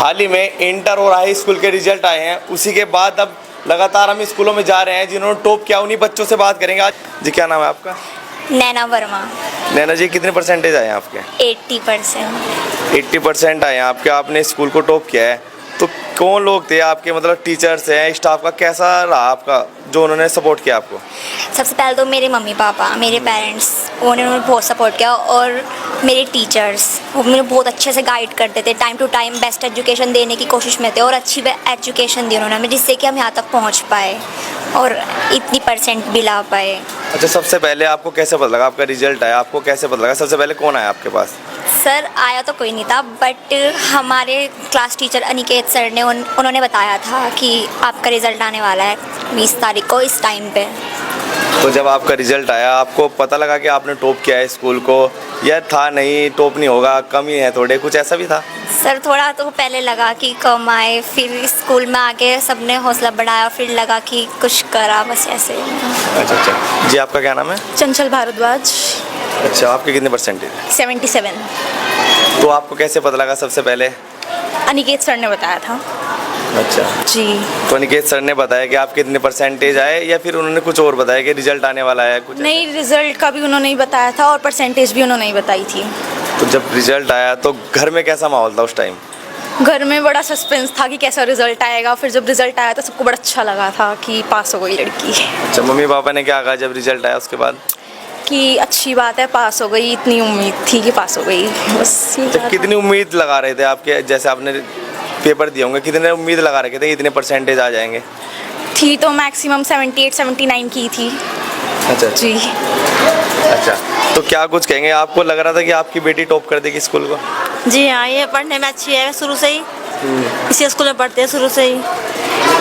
हाल ही में इंटर और high school के रिजल्ट आए हैं, उसी के बाद अब लगातार हम स्कूलों में जा रहे हैं जिन्होंने टॉप किया, उन्हीं बच्चों से बात करेंगे आज। जी क्या नाम है आपका? नैना वर्मा। नैना जी कितने परसेंटेज आए हैं आपके? 80%। 80% आए हैं आपके, आपने स्कूल को टॉप किया है। तो कौन लोग थे आपके, मतलब टीचर्स हैं, स्टाफ का कैसा रहा आपका जो उन्होंने सपोर्ट किया आपको? सबसे पहले तो मेरे मम्मी पापा, मेरे पेरेंट्स, उन्होंने बहुत सपोर्ट किया, और मेरे टीचर्स वो मुझे बहुत अच्छे से गाइड करते थे, time to time best education देने की कोशिश में थे, और अच्छी एजुकेशन दी उन्होंने हमें, जिससे कि हम यहाँ तक पहुँच पाए और इतनी परसेंट भी ला पाए। अच्छा, सबसे पहले आपको कैसे पता लगा आपका रिजल्ट आया? आपको कैसे पता लगा? सबसे पहले कौन आया आपके पास? सर आया तो कोई नहीं था, बट हमारे क्लास टीचर अनिकेत सर ने उन्होंने बताया था कि आपका रिज़ल्ट आने वाला है 20 तारीख को इस टाइम पे। तो जब आपका रिजल्ट आया आपको पता लगा कि आपने टॉप किया है स्कूल को, या था नहीं टॉप नहीं होगा, कम ही है थोड़े, कुछ ऐसा भी था? सर थोड़ा तो पहले लगा कि कम आए, फिर स्कूल में आके सबने हौसला बढ़ाया, फिर लगा कि कुछ करा, बस ऐसे। अच्छा जी, आपका क्या नाम है? चंचल भारद्वाज। अच्छा, आपके कितने परसेंटेज? 77। तो आपको कैसे पता लगा सबसे पहले? अनिकेत सर ने बताया था। अच्छा जी। तो अनिकेत सर ने बताया कि आप कितने परसेंटेज आए, या फिर उन्होंने कुछ और बताया कि रिजल्ट आने वाला है कुछ? नहीं, रिजल्ट का भी उन्होंने ही बताया था और परसेंटेज भी उन्होंने ही बताई थी। तो जब रिजल्ट आया तो घर में कैसा माहौल था उस टाइम? घर में बड़ा सस्पेंस था कि कैसा रिजल्ट आएगा। फिर जब रिजल्ट आया तो सबको बड़ा अच्छा लगा था कि पास हो गई लड़की। अच्छा, मम्मी पापा ने क्या कहा जब रिजल्ट आया उसके बाद? कि अच्छी बात है, पास हो गई, इतनी उम्मीद थी कि पास हो गई, बस ये जब कितनी उम्मीद लगा रहे थे आपके, जैसे आपने पेपर दिए होंगे, कितने उम्मीद लगा रखे थे इतने परसेंटेज आ जाएंगे? थी तो मैक्सिमम 78-79 की थी। अच्छा जी। अच्छा, तो क्या कुछ कहेंगे? आपको लग रहा था कि आपकी बेटी टॉप कर देगी स्कूल को? जी हाँ, ये पढ़ने में अच्छी है, शुरू से ही इसी स्कूल में पढ़ते हैं शुरू से ही।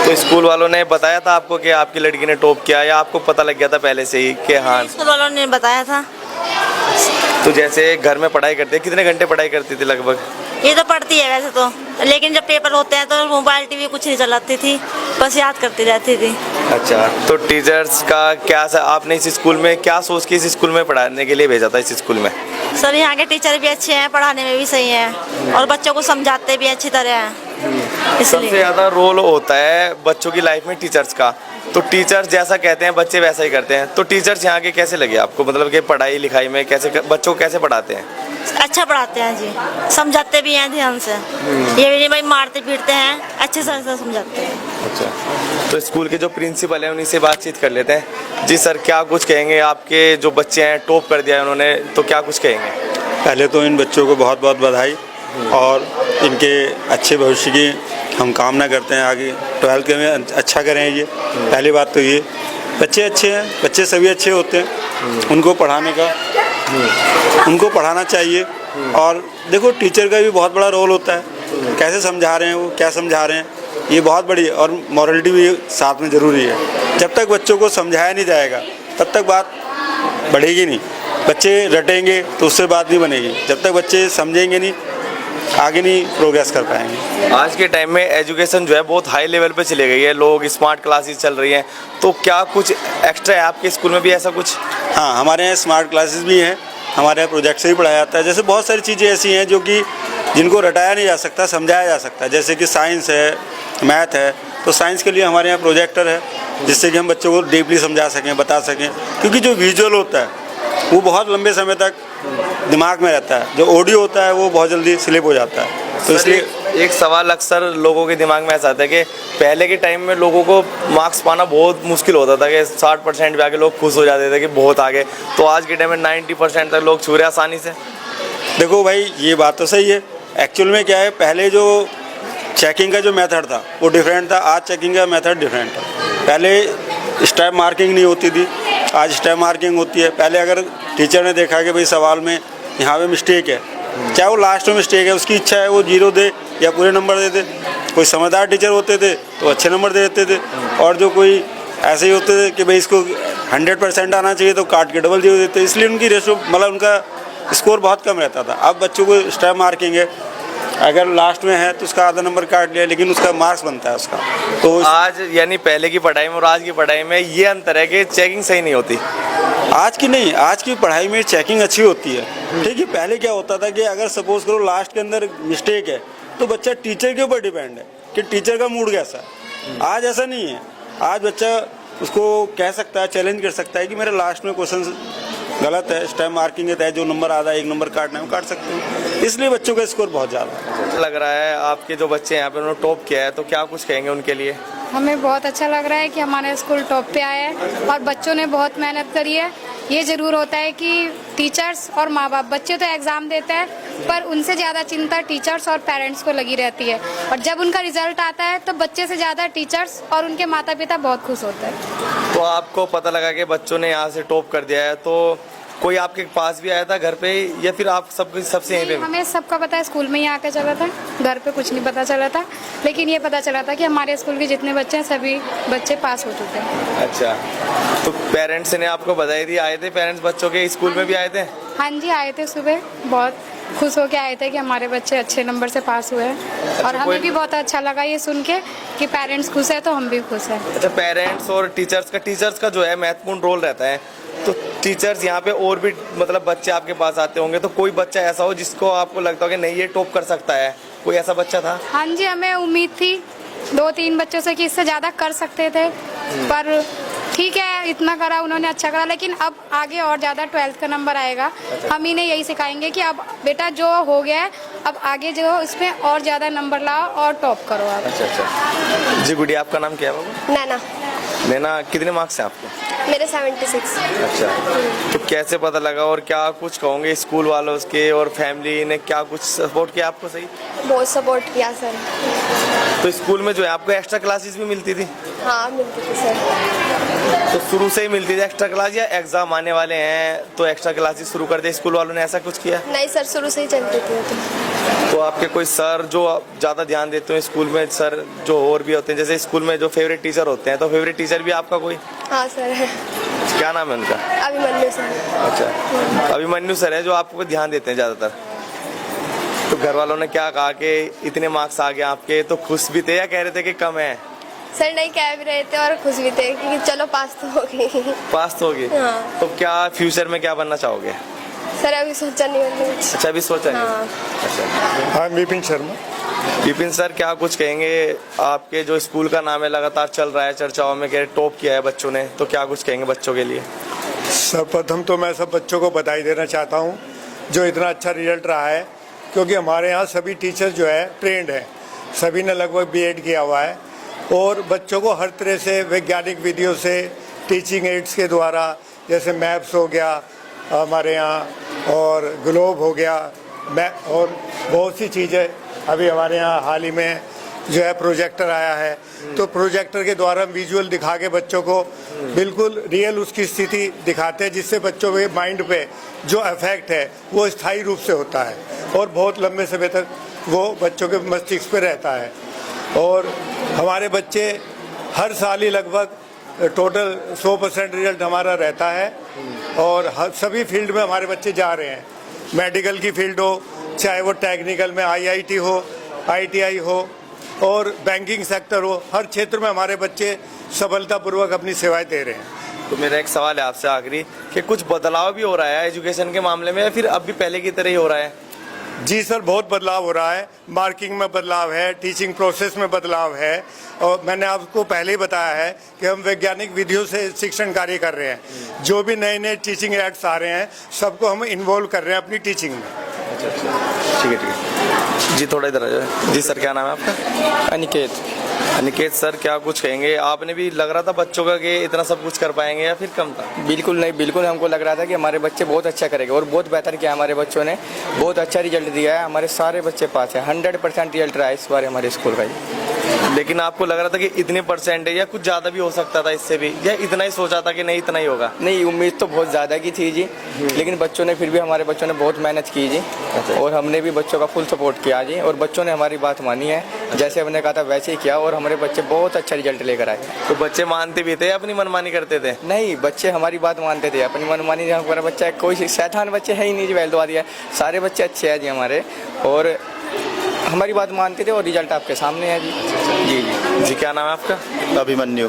तो स्कूल वालों ने बताया था आपको कि आपकी लड़की ने टॉप किया, या आपको पता लग गया था पहले से ही कि हाँ? स्कूल वालों ने बताया था। तो जैसे घर में पढ़ाई करते, कितने घंटे पढ़ाई करती थी लगभग? ये तो पढ़ती है वैसे तो, लेकिन जब पेपर होते हैं तो मोबाइल टीवी कुछ नहीं चलाती थी, बस याद करती रहती थी। अच्छा, तो टीचर्स का क्या आपने इस स्कूल में क्या सोच के इस स्कूल में पढ़ाने के लिए भेजा था इस स्कूल में? सर यहाँ के टीचर भी अच्छे हैं, पढ़ाने में भी सही हैं, और बच्चों को समझाते भी अच्छी तरह हैं। सबसे ज़्यादा रोल होता है बच्चों की लाइफ में टीचर्स का, तो टीचर्स जैसा कहते हैं बच्चे वैसा ही करते हैं। तो टीचर्स यहाँ के कैसे लगे आपको, मतलब कि पढ़ाई लिखाई में कैसे बच्चों को कैसे पढ़ाते हैं? अच्छा पढ़ाते हैं जी, समझाते भी हैं ध्यान से, ये भी नहीं भाई मारते पीटते हैं, अच्छे से समझाते हैं। अच्छा, तो स्कूल के जो प्रिंसिपल हैं उन्हीं से बातचीत कर लेते हैं। जी सर, क्या कुछ कहेंगे? आपके जो बच्चे हैं टॉप कर दिया है उन्होंने, तो क्या कुछ कहेंगे? पहले तो इन बच्चों को बहुत बहुत बधाई, और इनके अच्छे भविष्य की हम कामना करते हैं। आगे 12th में अच्छा करें, ये पहली बात तो ये। बच्चे अच्छे हैं, बच्चे सभी अच्छे होते हैं, उनको पढ़ाना चाहिए। और देखो टीचर का भी बहुत बड़ा रोल होता है, कैसे समझा रहे हैं वो, क्या समझा रहे हैं, ये बहुत बड़ी, और मॉरलिटी भी साथ में ज़रूरी है। जब तक बच्चों को समझाया नहीं जाएगा तब तक बात बढ़ेगी नहीं। बच्चे रटेंगे तो उससे बात नहीं बनेगी, जब तक बच्चे समझेंगे नहीं आगे नहीं प्रोग्रेस कर पाएंगे। आज के टाइम में एजुकेशन जो है बहुत हाई लेवल पे चली गई है, लोग स्मार्ट क्लासेस चल रही हैं, तो क्या कुछ एक्स्ट्रा है आपके स्कूल में भी ऐसा कुछ? हाँ, हमारे यहाँ स्मार्ट क्लासेस भी हैं, हमारे यहाँ प्रोजेक्ट से भी पढ़ाया जाता है। जैसे बहुत सारी चीज़ें ऐसी हैं जो कि जिनको रटाया नहीं जा सकता, समझाया जा सकता है। जैसे कि साइंस है, मैथ है, तो साइंस के लिए हमारे यहाँ प्रोजेक्टर है, जिससे कि हम बच्चों को डीपली समझा सकें, बता सकें। क्योंकि जो विजुअल होता है वो बहुत लंबे समय तक दिमाग में रहता है, जो ऑडियो होता है वो बहुत जल्दी स्लिप हो जाता है। तो इसलिए एक सवाल अक्सर लोगों के दिमाग में ऐसा आता है कि पहले के टाइम में लोगों को मार्क्स पाना बहुत मुश्किल होता था, कि 60% पे आके लोग खुश हो जाते थे कि बहुत आगे, तो आज के टाइम में 90% तक लोग छू रहे आसानी से। देखो भाई, ये बात तो सही है। एक्चुअल में क्या है, पहले जो चेकिंग का जो मेथड था वो डिफरेंट था, आज चेकिंग का मेथड डिफरेंट है। पहले स्टेप मार्किंग नहीं होती थी, आज स्टेप मार्किंग होती है। पहले अगर टीचर ने देखा कि भाई सवाल में यहाँ पे मिस्टेक है, चाहे वो लास्ट में मिस्टेक है, उसकी इच्छा है वो 0 दे या पूरे नंबर दे दे। कोई समझदार टीचर होते थे तो अच्छे नंबर दे देते थे, और जो कोई ऐसे ही होते थे कि भाई इसको 100% आना चाहिए तो काट के डबल 0 देते, इसलिए उनकी रेशो, मतलब उनका स्कोर बहुत कम रहता था। अब बच्चों को स्टेप मार्किंग है, अगर लास्ट में है तो उसका आधा नंबर काट लिया, लेकिन उसका मार्क्स बनता है उसका। तो आज यानी पहले की पढ़ाई में और आज की पढ़ाई में ये अंतर है कि चेकिंग सही नहीं होती। आज की नहीं, आज की पढ़ाई में चेकिंग अच्छी होती है। ठीक है, पहले क्या होता था कि अगर सपोज करो लास्ट के अंदर मिस्टेक है तो बच्चा टीचर के ऊपर डिपेंड है कि टीचर का मूड कैसा है। आज ऐसा नहीं है, आज बच्चा उसको कह सकता है, चैलेंज कर सकता है कि मेरा लास्ट में क्वेश्चन गलत है, इस टाइम मार्किंग है, जो नंबर आधा 1 नंबर काटना है वो काट सकते हैं। इसलिए बच्चों का स्कोर बहुत ज़्यादा है। लग रहा है आपके जो बच्चे यहाँ पे उन्होंने टॉप किया है, तो क्या कुछ कहेंगे उनके लिए? हमें बहुत अच्छा लग रहा है कि हमारा स्कूल टॉप पे आया है और बच्चों ने बहुत मेहनत करी है। ये ज़रूर होता है कि टीचर्स और माँ बाप, बच्चे तो एग्ज़ाम देते हैं पर उनसे ज़्यादा चिंता टीचर्स और पेरेंट्स को लगी रहती है, और जब उनका रिजल्ट आता है तो बच्चे से ज़्यादा टीचर्स और उनके माता पिता बहुत खुश होते हैं। तो आपको पता लगा कि बच्चों ने यहाँ से टॉप कर दिया है, तो कोई आपके पास भी आया था घर पे, या फिर आप सबसे यहीं पे? हमें सबका पता है, स्कूल में ही आके चला था, घर पे कुछ नहीं पता चला था, लेकिन ये पता चला था कि हमारे स्कूल के जितने बच्चे हैं सभी बच्चे पास हो चुके हैं। अच्छा, तो पेरेंट्स ने आपको बधाई दी? आए थे पेरेंट्स बच्चों के स्कूल में भी आए थे? हाँ जी, आए थे, सुबह बहुत खुश होके आए थे कि हमारे बच्चे अच्छे नंबर से पास हुए हैं, और हमें भी बहुत अच्छा लगा ये सुन के कि पेरेंट्स खुश है तो हम भी खुश हैं। अच्छा, पेरेंट्स और टीचर्स का जो है महत्वपूर्ण रोल रहता है, तो टीचर्स यहाँ पे और भी मतलब बच्चे आपके पास आते होंगे, तो कोई बच्चा ऐसा हो जिसको आपको लगता हो कि नहीं ये टॉप कर सकता है, कोई ऐसा बच्चा था? हाँ जी, हमें उम्मीद थी 2-3 बच्चों से कि इससे ज़्यादा कर सकते थे, पर ठीक है इतना करा उन्होंने, अच्छा करा, लेकिन अब आगे और ज़्यादा 12th का नंबर आएगा। हम इन्हें यही सिखाएंगे कि अब बेटा जो हो गया है अब आगे जो इसमें और ज़्यादा नंबर लाओ और टॉप करो आप। अच्छा जी, गुड़िया आपका नाम क्या है बाबू? नैना। नैना, कितने मार्क्स हैं आपके? मेरे 76। अच्छा, तो कैसे पता लगा और क्या कुछ कहोगे स्कूल वालों के और फैमिली ने क्या कुछ सपोर्ट किया आपको? सही, बहुत सपोर्ट किया सर। तो स्कूल में जो है आपको एक्स्ट्रा क्लासेस भी मिलती थी? हाँ मिलती थी सर। तो शुरू से ही मिलती थी एक्स्ट्रा क्लास, या एग्जाम आने वाले हैं तो एक्स्ट्रा क्लासेस शुरू कर दे स्कूल वालों ने, ऐसा कुछ किया? नहीं सर, शुरू से ही चलती थी। तो आपके कोई सर जो ज़्यादा ध्यान देते हैं स्कूल में, सर जो और भी होते हैं, जैसे स्कूल में जो फेवरेट टीचर होते हैं, तो फेवरेट टीचर भी आपका कोई? हाँ सर है। क्या नाम है उनका? अभिमन्यु सर। अच्छा, अभिमन्यु सर है जो आपको ध्यान देते हैं ज़्यादातर। तो घर वालों ने क्या कहा कि इतने मार्क्स आ गए आपके, तो खुश भी थे या कह रहे थे कि कम है? सर नहीं, कह भी रहे थे और खुश भी थे कि चलो पास तो होगी। पास तो होगी। हाँ। तो क्या फ्यूचर में क्या बनना चाहोगे? सर अभी सोचा नहीं मैंने कुछ। अच्छा, अभी सोचा नहीं? हाँ। अच्छा, हाँ, विपिन शर्मा। विपिन सर, क्या कुछ कहेंगे? आपके जो स्कूल का नाम है लगातार चल रहा है चर्चाओं में, कह टॉप किया है बच्चों ने, तो क्या कुछ कहेंगे बच्चों के लिए? सर्वप्रथम तो मैं सब बच्चों को बधाई देना चाहता हूँ जो इतना अच्छा रिजल्ट रहा है, क्योंकि हमारे यहाँ सभी टीचर जो है ट्रेंड है, सभी ने लगभग B.Ed किया हुआ है, और बच्चों को हर तरह से वैज्ञानिक विधियों से टीचिंग एड्स के द्वारा, जैसे मैप्स हो गया हमारे यहाँ, और ग्लोब हो गया, और बहुत सी चीज़ें अभी हमारे यहाँ हाल ही में जो है प्रोजेक्टर आया है, तो प्रोजेक्टर के द्वारा विजुअल दिखा के बच्चों को बिल्कुल रियल उसकी स्थिति दिखाते हैं, जिससे बच्चों के माइंड पे जो इफेक्ट है वो स्थायी रूप से होता है और बहुत लंबे समय तक वो बच्चों के मस्तिष्क पे रहता है। और हमारे बच्चे हर साल ही लगभग टोटल 100% रिजल्ट हमारा रहता है, और सभी फील्ड में हमारे बच्चे जा रहे हैं, मेडिकल की फील्ड हो, चाहे वो टेक्निकल में IIT हो, ITI हो, और बैंकिंग सेक्टर हो, हर क्षेत्र में हमारे बच्चे सफलतापूर्वक अपनी सेवाएं दे रहे हैं। तो मेरा एक सवाल है आपसे आखिरी, कि कुछ बदलाव भी हो रहा है एजुकेशन के मामले में, या फिर अब भी पहले की तरह ही हो रहा है? जी सर, बहुत बदलाव हो रहा है, मार्किंग में बदलाव है, टीचिंग प्रोसेस में बदलाव है, और मैंने आपको पहले ही बताया है कि हम वैज्ञानिक विधियों से शिक्षण कार्य कर रहे हैं। जो भी नए नए टीचिंग एड्स आ रहे हैं सबको हम इन्वॉल्व कर रहे हैं अपनी टीचिंग में। ठीक है जी, थोड़ा इधर आ जाए जी। सर क्या नाम है आपका? अनिकेत। अनिकेत सर, क्या कुछ कहेंगे? आपने भी लग रहा था बच्चों का कि इतना सब कुछ कर पाएंगे, या फिर कम था? बिल्कुल नहीं, बिल्कुल हमको लग रहा था कि हमारे बच्चे बहुत अच्छा करेंगे, और बहुत बेहतर किया हमारे बच्चों ने, बहुत अच्छा रिजल्ट दिया है, हमारे सारे बच्चे पास हैं, 100% रिजल्ट रहा है इस बार हमारे स्कूल का। लेकिन आपको लग रहा था कि इतने परसेंट है, या कुछ ज़्यादा भी हो सकता था इससे भी, या इतना ही सोचा था कि नहीं इतना ही होगा? नहीं, उम्मीद तो बहुत ज़्यादा की थी जी, लेकिन बच्चों ने फिर भी, हमारे बच्चों ने बहुत मेहनत की जी, और हमने भी बच्चों का फुल सपोर्ट किया जी, और बच्चों ने हमारी बात मानी है, जैसे हमने कहा था वैसे ही किया, और हमारे बच्चे बहुत अच्छा रिजल्ट लेकर आए। तो बच्चे मानते भी थे या अपनी मनमानी करते थे? नहीं, बच्चे हमारी बात मानते थे, अपनी मनमानी। हमारा बच्चा कोई शैतान बच्चे है ही नहीं जी, वैल्यू दिया, सारे बच्चे अच्छे हैं जी हमारे, और हमारी बात मानते थे, और रिजल्ट आपके सामने है जी। जी जी जी, क्या नाम है आपका? अभिमन्यु।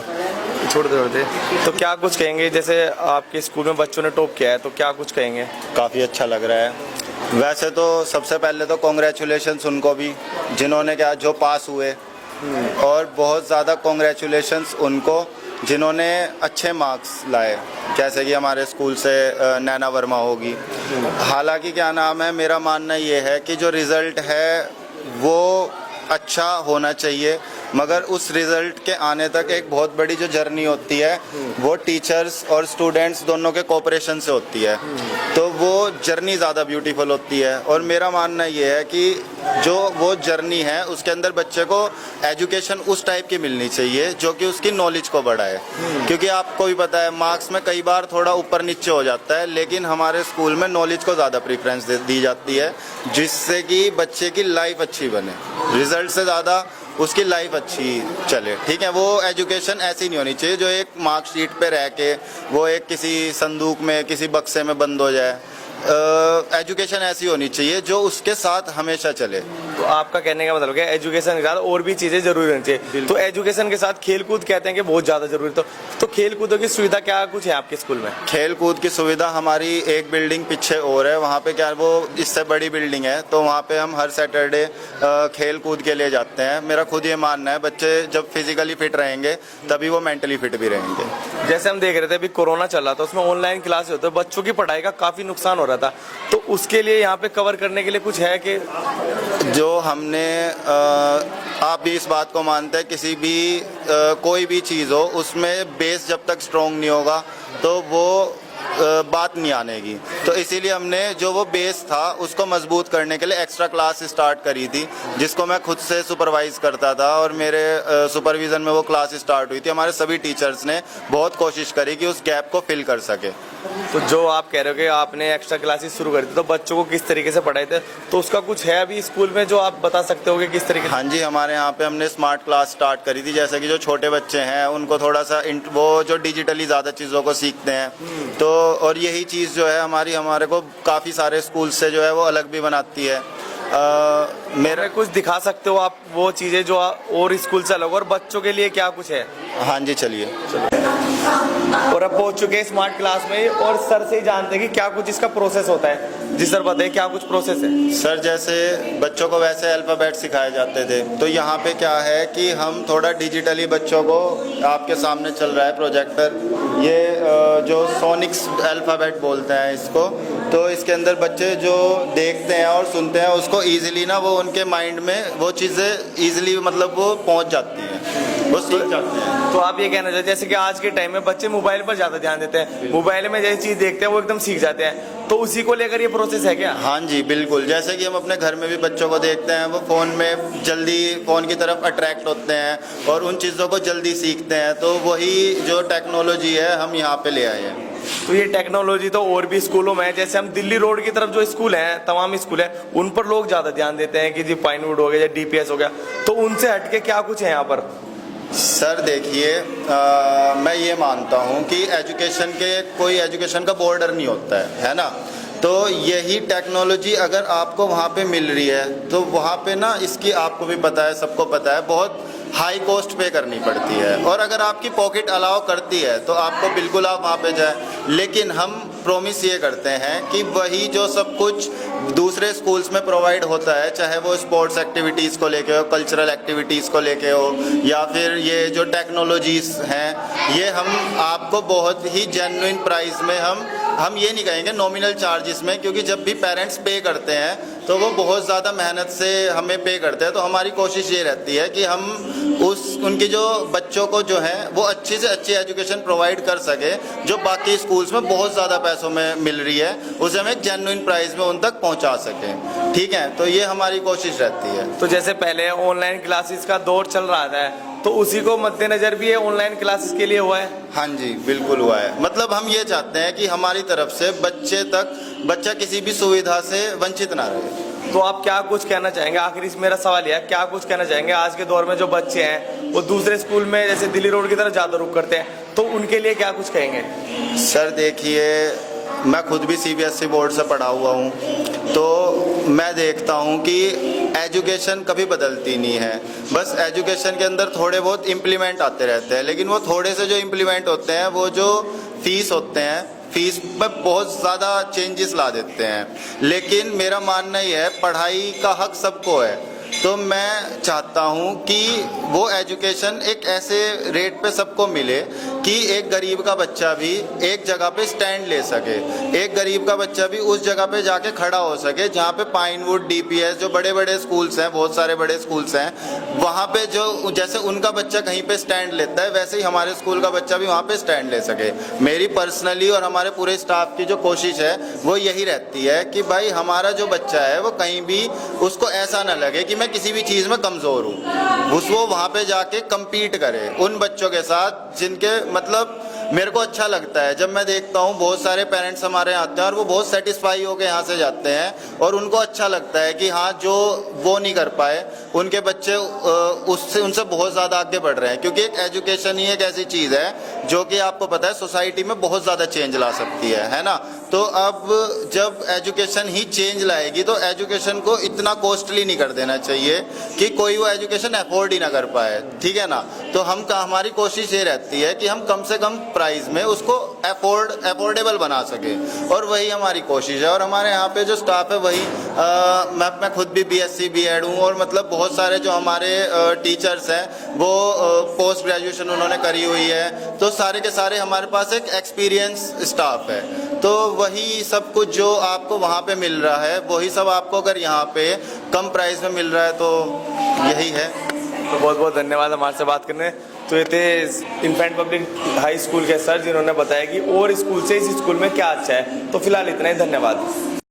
छोड़ दे। तो क्या कुछ कहेंगे, जैसे आपके स्कूल में बच्चों ने टॉप किया है, तो क्या कुछ कहेंगे? काफ़ी अच्छा लग रहा है, वैसे तो सबसे पहले तो कॉन्ग्रेचुलेशंस उनको भी जिन्होंने क्या जो पास हुए, और बहुत ज़्यादा कॉन्ग्रेचुलेशंस उनको जिन्होंने अच्छे मार्क्स लाए, जैसे कि हमारे स्कूल से नैना वर्मा होगी। हालांकि क्या नाम है, मेरा मानना ये है कि जो रिज़ल्ट है वो अच्छा होना चाहिए, मगर उस रिज़ल्ट के आने तक एक बहुत बड़ी जो जर्नी होती है वो टीचर्स और स्टूडेंट्स दोनों के कोऑपरेशन से होती है, तो वो जर्नी ज़्यादा ब्यूटीफुल होती है। और मेरा मानना ये है कि जो वो जर्नी है उसके अंदर बच्चे को एजुकेशन उस टाइप की मिलनी चाहिए जो कि उसकी नॉलेज को बढ़ाए, क्योंकि आपको भी पता है मार्क्स में कई बार थोड़ा ऊपर नीचे हो जाता है, लेकिन हमारे स्कूल में नॉलेज को ज़्यादा प्रेफरेंस दी जाती है, जिससे कि बच्चे की लाइफ अच्छी बने, रिज़ल्ट से ज़्यादा उसकी लाइफ अच्छी चले। ठीक है, वो एजुकेशन ऐसी नहीं होनी चाहिए जो एक मार्कशीट पे रह के वो एक किसी संदूक में किसी बक्से में बंद हो जाए। एजुकेशन ऐसी होनी चाहिए जो उसके साथ हमेशा चले। तो आपका कहने का मतलब क्या है, एजुकेशन के साथ और भी चीज़ें जरूरी होनी चाहिए। तो एजुकेशन के साथ खेल कूद कहते हैं कि बहुत ज़्यादा जरूरी। तो खेल कूदों की सुविधा क्या कुछ है आपके स्कूल में? खेल कूद की सुविधा हमारी एक बिल्डिंग पीछे और है, वहाँ पे क्या वो इससे बड़ी बिल्डिंग है, तो वहाँ पे हम हर सैटरडे खेल कूद के लिए जाते हैं। मेरा खुद ये मानना है बच्चे जब फिजिकली फिट रहेंगे तभी वो मेंटली फिट भी रहेंगे। जैसे हम देख रहे थे अभी कोरोना चल रहा था, उसमें ऑनलाइन क्लास होते हैं, बच्चों की पढ़ाई का काफ़ी नुकसान हो रहा था, तो उसके लिए यहाँ पे कवर करने के लिए कुछ है कि जो हमने आप भी इस बात को मानते हैं किसी भी कोई भी चीज़ हो उसमें बेस जब तक स्ट्रॉन्ग नहीं होगा तो वो बात नहीं आने की, तो इसीलिए हमने जो वो बेस था उसको मजबूत करने के लिए एक्स्ट्रा क्लास स्टार्ट करी थी, जिसको मैं खुद से सुपरवाइज करता था और मेरे सुपरविज़न में वो क्लास स्टार्ट हुई थी। हमारे सभी टीचर्स ने बहुत कोशिश करी कि उस गैप को फिल कर सके। तो जो आप कह रहे हो कि आपने एक्स्ट्रा क्लासेस शुरू कर दी, तो बच्चों को किस तरीके से पढ़ाए थे, तो उसका कुछ है अभी स्कूल में जो आप बता सकते हो कि किस तरीके से? हाँ जी, हमारे यहाँ पे हमने स्मार्ट क्लास स्टार्ट करी थी, जैसे कि जो छोटे बच्चे हैं उनको थोड़ा सा वो जो डिजिटली ज़्यादा चीज़ों को सीखते हैं, तो और यही चीज़ जो है हमारे को काफ़ी सारे स्कूल से जो है वो अलग भी बनाती है। मेरे कुछ दिखा सकते हो आप वो चीज़ें जो और स्कूल से अलग, और बच्चों के लिए क्या कुछ है? हाँ जी, चलिए। और अब पहुंच चुके हैं स्मार्ट क्लास में, और सर से ही जानते हैं कि क्या कुछ इसका प्रोसेस होता है। जी सर बताइए क्या कुछ प्रोसेस है? सर जैसे बच्चों को वैसे अल्फ़ाबेट सिखाए जाते थे, तो यहाँ पे क्या है कि हम थोड़ा डिजिटली बच्चों को, आपके सामने चल रहा है प्रोजेक्टर, ये जो सोनिक्स अल्फ़ाबेट बोलते हैं इसको, तो इसके अंदर बच्चे जो देखते हैं और सुनते हैं उसको ईजिली ना वो उनके माइंड में वो चीज़ें ईजिली मतलब वो पहुँच जाती हैं, वो सीख जाते हैं। तो आप ये कहना चाहते हैं जैसे कि आज के टाइम में बच्चे मोबाइल पर ज़्यादा ध्यान देते हैं, मोबाइल में जैसी चीज़ देखते हैं वो एकदम सीख जाते हैं, तो उसी को लेकर ये प्रोसेस है क्या? हाँ जी बिल्कुल, जैसे कि हम अपने घर में भी बच्चों को देखते हैं वो फ़ोन में जल्दी फ़ोन की तरफ अट्रैक्ट होते हैं और उन चीज़ों को जल्दी सीखते हैं, तो वही जो टेक्नोलॉजी है हम यहाँ पे ले आए हैं। तो ये टेक्नोलॉजी तो और भी स्कूलों में है, जैसे हम दिल्ली रोड की तरफ जो स्कूल हैं, तमाम स्कूल हैं, उन पर लोग ज़्यादा ध्यान देते हैं कि जी पाइनवुड हो गया या DPS हो गया, तो उनसे हटके क्या कुछ है यहाँ पर? सर देखिए, मैं ये मानता हूँ कि एजुकेशन के कोई एजुकेशन का बॉर्डर नहीं होता है ना, तो यही टेक्नोलॉजी अगर आपको वहाँ पे मिल रही है तो वहाँ पे ना इसकी आपको भी पता है, सबको पता है, बहुत हाई कॉस्ट पे करनी पड़ती है, और अगर आपकी पॉकेट अलाउ करती है तो आपको बिल्कुल आप वहाँ पे जाएं, लेकिन हम प्रॉमिस ये करते हैं कि वही जो सब कुछ दूसरे स्कूल्स में प्रोवाइड होता है, चाहे वो स्पोर्ट्स एक्टिविटीज़ को लेके हो, कल्चरल एक्टिविटीज़ को लेके हो, या फिर ये जो टेक्नोलॉजीज़ हैं, ये हम आपको बहुत ही जेन्युइन प्राइस में हम ये नहीं कहेंगे नॉमिनल चार्जेस में, क्योंकि जब भी पेरेंट्स पे करते हैं तो वो बहुत ज़्यादा मेहनत से हमें पे करते हैं, तो हमारी कोशिश ये रहती है कि हम उनकी जो बच्चों को जो है वो अच्छी से अच्छी एजुकेशन प्रोवाइड कर सके, जो बाकी स्कूल्स में बहुत ज़्यादा पैसों में मिल रही है उसे हम एक जेन्युइन प्राइस में उन तक पहुंचा सकें। ठीक है, तो ये हमारी कोशिश रहती है। तो जैसे पहले ऑनलाइन क्लासेस का दौर चल रहा था, तो उसी को मद्देनजर भी ये ऑनलाइन क्लासेस के लिए हुआ है? हाँ जी बिल्कुल हुआ है, मतलब हम ये चाहते हैं कि हमारी तरफ से बच्चा किसी भी सुविधा से वंचित ना रहे। तो आप क्या कुछ कहना चाहेंगे? आखिरी मेरा सवाल यह है, क्या कुछ कहना चाहेंगे आज के दौर में जो बच्चे हैं वो दूसरे स्कूल में जैसे दिल्ली रोड की तरफ ज़्यादा रुख करते हैं, तो उनके लिए क्या कुछ कहेंगे? सर देखिए, मैं खुद भी CBSE बोर्ड से पढ़ा हुआ हूँ, तो मैं देखता हूँ कि एजुकेशन कभी बदलती नहीं है, बस एजुकेशन के अंदर थोड़े बहुत इम्प्लीमेंट आते रहते हैं, लेकिन वो थोड़े से जो इम्प्लीमेंट होते हैं वो जो फीस होते हैं फीस में बहुत ज़्यादा चेंजेस ला देते हैं। लेकिन मेरा मानना ये है पढ़ाई का हक सबको है, तो मैं चाहता हूँ कि वो एजुकेशन एक ऐसे रेट पे सबको मिले कि एक गरीब का बच्चा भी एक जगह पे स्टैंड ले सके, एक गरीब का बच्चा भी उस जगह पे जाके खड़ा हो सके जहाँ पे पाइनवुड, डीपीएस जो बड़े बड़े स्कूल्स हैं, बहुत सारे बड़े स्कूल्स हैं, वहाँ पे जो जैसे उनका बच्चा कहीं पे स्टैंड लेता है वैसे ही हमारे स्कूल का बच्चा भी वहाँ पे स्टैंड ले सके। मेरी पर्सनली और हमारे पूरे स्टाफ की जो कोशिश है वो यही रहती है कि भाई हमारा जो बच्चा है वो कहीं भी उसको ऐसा ना लगे कि मैं किसी भी चीज़ में कमज़ोर हूँ, वो वहाँ पे जाके compete करे उन बच्चों के साथ जिनके मतलब मेरे को अच्छा लगता है जब मैं देखता हूँ बहुत सारे पेरेंट्स हमारे आते हैं और वो बहुत सेटिस्फाई होकर यहाँ से जाते हैं और उनको अच्छा लगता है कि हाँ जो वो नहीं कर पाए उनके बच्चे उससे उनसे बहुत ज़्यादा आगे बढ़ रहे हैं, क्योंकि एक एजुकेशन ही एक ऐसी चीज़ है जो कि आपको पता है सोसाइटी में बहुत ज़्यादा चेंज ला सकती है ना। तो अब जब एजुकेशन ही चेंज लाएगी तो एजुकेशन को इतना कॉस्टली नहीं कर देना चाहिए कि कोई वो एजुकेशन अफोर्ड ही ना कर पाए, ठीक है ना। तो हमारी कोशिश ये रहती है कि हम कम से कम प्राइस में उसको अफोर्डेबल बना सके और वही हमारी कोशिश है। और हमारे यहाँ पे जो स्टाफ है वही मैं खुद भी BSc B.Ed हूँ और मतलब बहुत सारे जो हमारे टीचर्स हैं वो पोस्ट ग्रेजुएशन उन्होंने करी हुई है, तो सारे के सारे हमारे पास एक एक्सपीरियंस स्टाफ है। तो वही सब कुछ जो आपको वहाँ पे मिल रहा है वही सब आपको अगर यहाँ पे कम प्राइस में मिल रहा है तो यही है। तो बहुत बहुत धन्यवाद हमारे से बात करने। तो ये थे इन्फेंट पब्लिक हाई स्कूल के सर जिन्होंने बताया कि और स्कूल से इस स्कूल में क्या अच्छा है। तो फिलहाल इतना ही, धन्यवाद।